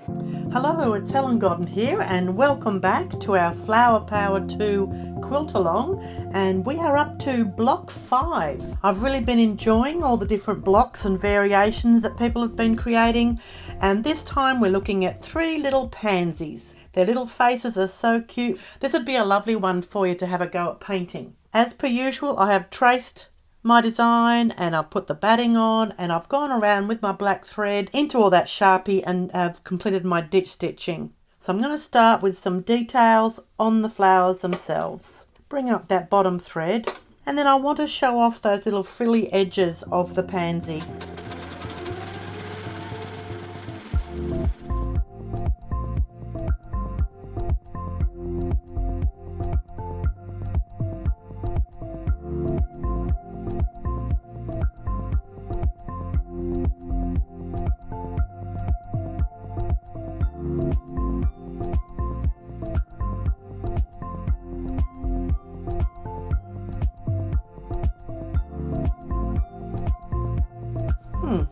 Hello, it's Helen Godden here and welcome back to our Flower Power 2 Quilt-a-long, and we are up to block 5. I've really been enjoying all the different blocks and variations that people have been creating, and this time we're looking at 3 little pansies. Their little faces are so cute. This would be a lovely one for you to have a go at painting. As per usual, I have traced my design and I've put the batting on and I've gone around with my black thread into all that Sharpie and have completed my ditch stitching. So I'm going to start with some details on the flowers themselves. Bring up that bottom thread and then I want to show off those little frilly edges of the pansy.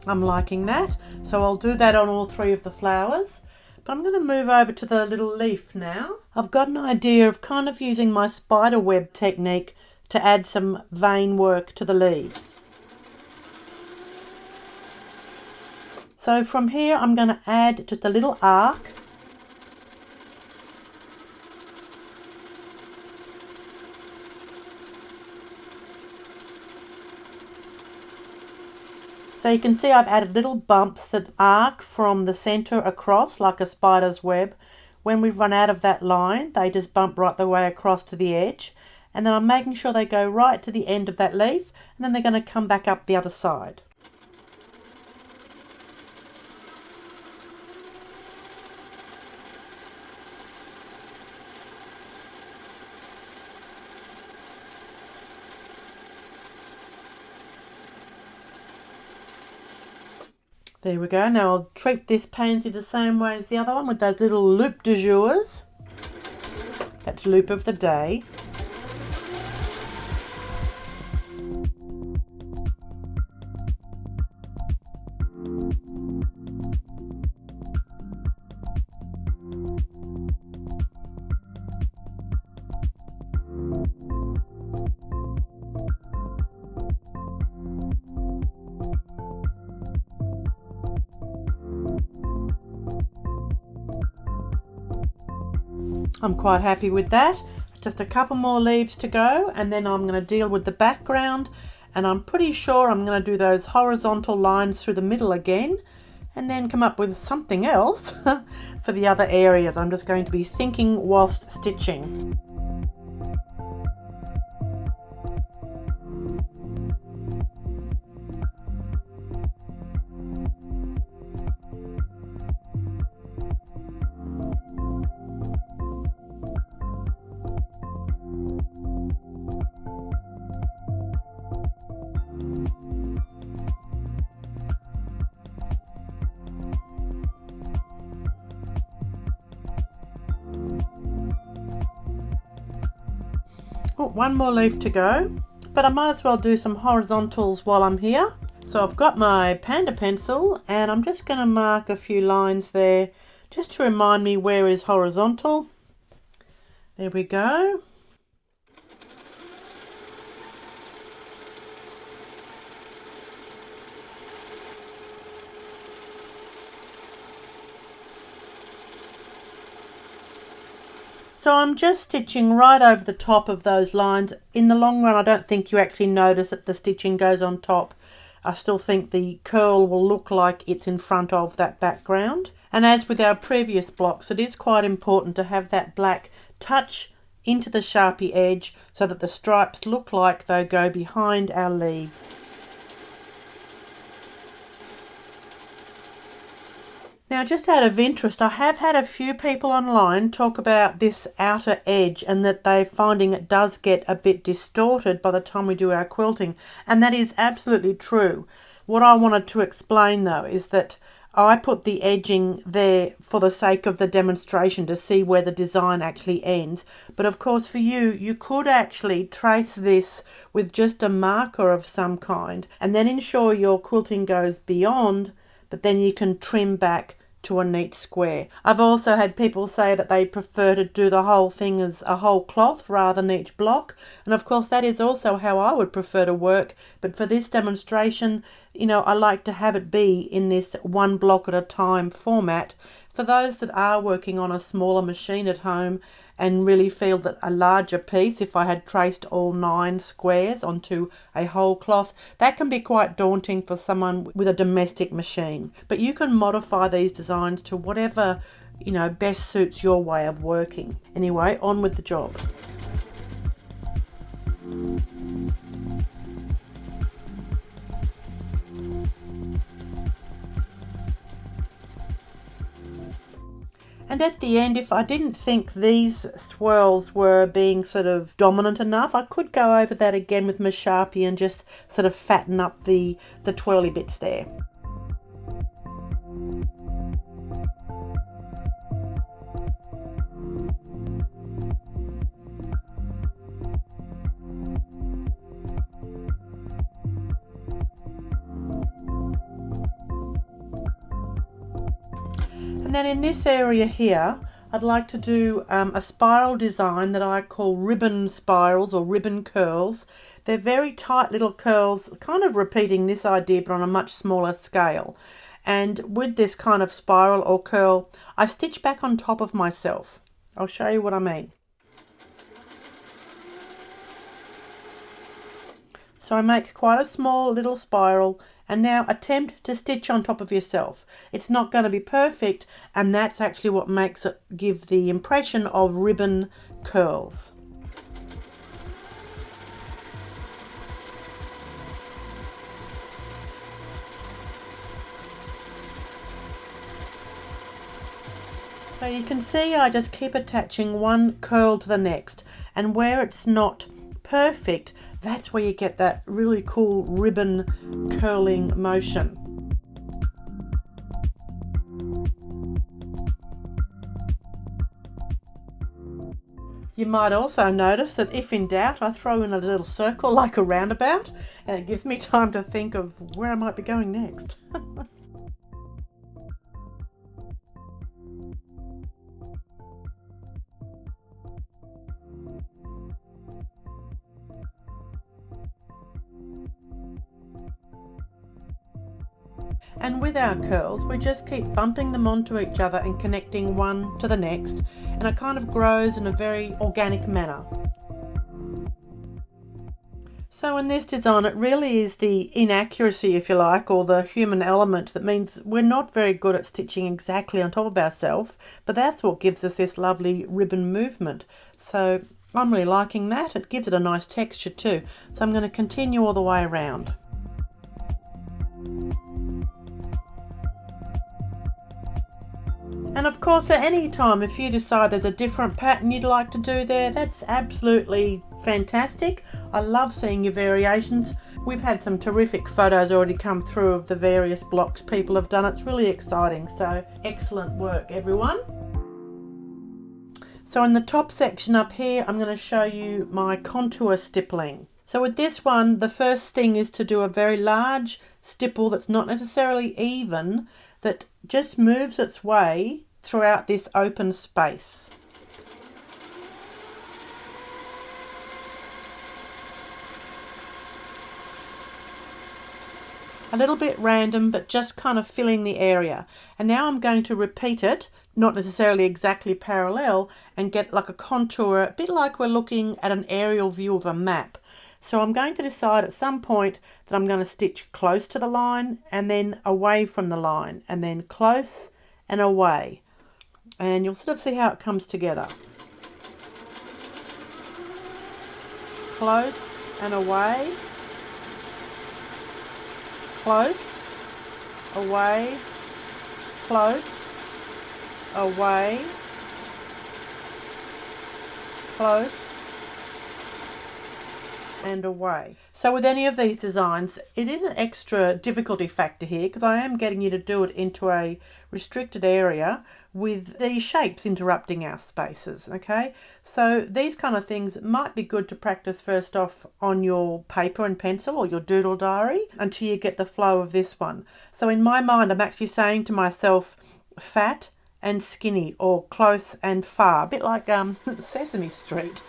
I'm liking that, so I'll do that on all 3 of the flowers. But I'm going to move over to the little leaf now. I've got an idea of kind of using my spiderweb technique to add some vein work to the leaves. So from here I'm going to add just a little arc. So you can see I've added little bumps that arc from the centre across like a spider's web. When we run out of that line, they just bump right the way across to the edge. And then I'm making sure they go right to the end of that leaf, and then they're going to come back up the other side. There we go. Now I'll treat this pansy the same way as the other one with those little loop de jours. That's loop of the day. I'm quite happy with that. Just a couple more leaves to go and then I'm going to deal with the background, and I'm pretty sure I'm going to do those horizontal lines through the middle again and then come up with something else for the other areas. I'm just going to be thinking whilst stitching. Oh, one more leaf to go, but I might as well do some horizontals while I'm here. So I've got my panda pencil and I'm just going to mark a few lines there just to remind me where is horizontal. There we go. So I'm just stitching right over the top of those lines. In the long run, I don't think you actually notice that the stitching goes on top. I still think the curl will look like it's in front of that background. And as with our previous blocks, it is quite important to have that black touch into the Sharpie edge so that the stripes look like they go behind our leaves. Now, just out of interest, I have had a few people online talk about this outer edge and that they're finding it does get a bit distorted by the time we do our quilting, and that is absolutely true. What I wanted to explain though is that I put the edging there for the sake of the demonstration to see where the design actually ends. But of course for you, you could actually trace this with just a marker of some kind and then ensure your quilting goes beyond, but then you can trim back to a neat square. I've also had people say that they prefer to do the whole thing as a whole cloth rather than each block, and of course that is also how I would prefer to work, but for this demonstration, I like to have it be in this one block at a time format. For those that are working on a smaller machine at home and really feel that a larger piece, if I had traced all 9 squares onto a whole cloth, that can be quite daunting for someone with a domestic machine. But you can modify these designs to whatever, best suits your way of working. Anyway, on with the job. And at the end, if I didn't think these swirls were being sort of dominant enough, I could go over that again with my Sharpie and just sort of fatten up the twirly bits there. And then in this area here, I'd like to do a spiral design that I call ribbon spirals or ribbon curls. They're very tight little curls, kind of repeating this idea but on a much smaller scale. And with this kind of spiral or curl, I stitch back on top of myself. I'll show you what I mean. So I make quite a small little spiral and now attempt to stitch on top of yourself. It's not going to be perfect, and that's actually what makes it give the impression of ribbon curls. So you can see I just keep attaching one curl to the next, and where it's not perfect, that's where you get that really cool ribbon curling motion. You might also notice that if in doubt, I throw in a little circle like a roundabout, and it gives me time to think of where I might be going next. And with our curls, we just keep bumping them onto each other and connecting one to the next, and it kind of grows in a very organic manner. So in this design, it really is the inaccuracy, if you like, or the human element that means we're not very good at stitching exactly on top of ourselves, but that's what gives us this lovely ribbon movement. So I'm really liking that. It gives it a nice texture too. So I'm going to continue all the way around. And of course, at any time, if you decide there's a different pattern you'd like to do there, that's absolutely fantastic. I love seeing your variations. We've had some terrific photos already come through of the various blocks people have done. It's really exciting. So excellent work, everyone. So in the top section up here, I'm going to show you my contour stippling. So with this one, the first thing is to do a very large stipple that's not necessarily even, that just moves its way throughout this open space. A little bit random, but just kind of filling the area. And now I'm going to repeat it, not necessarily exactly parallel, and get like a contour, a bit like we're looking at an aerial view of a map. So I'm going to decide at some point that I'm going to stitch close to the line and then away from the line, and then close and away. And you'll sort of see how it comes together. Close and away. Close, away, close, away, close, and away. So with any of these designs, it is an extra difficulty factor here because I am getting you to do it into a restricted area with these shapes interrupting our spaces, okay? So these kind of things might be good to practice first off on your paper and pencil or your doodle diary until you get the flow of this one. So in my mind, I'm actually saying to myself, fat and skinny, or close and far, a bit like Sesame Street.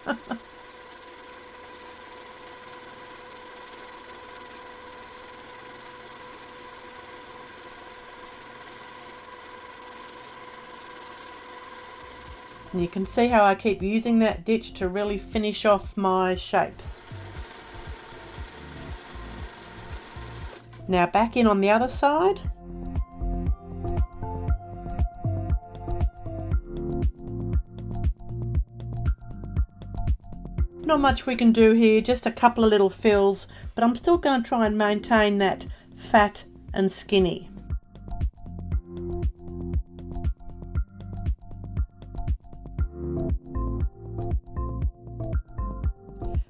And you can see how I keep using that ditch to really finish off my shapes. Now back in on the other side. Not much we can do here, just a couple of little fills, but I'm still going to try and maintain that fat and skinny.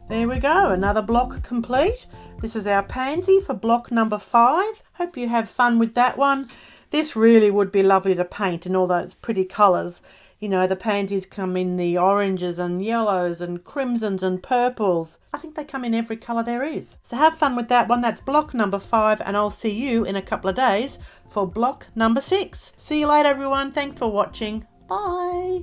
There we go, another block complete. This is our pansy for block number 5. Hope you have fun with that one. This really would be lovely to paint in all those pretty colours. You know, the pansies come in the oranges and yellows and crimsons and purples. I think they come in every colour there is. So have fun with that one. That's block number 5, and I'll see you in a couple of days for block number 6. See you later, everyone. Thanks for watching. Bye.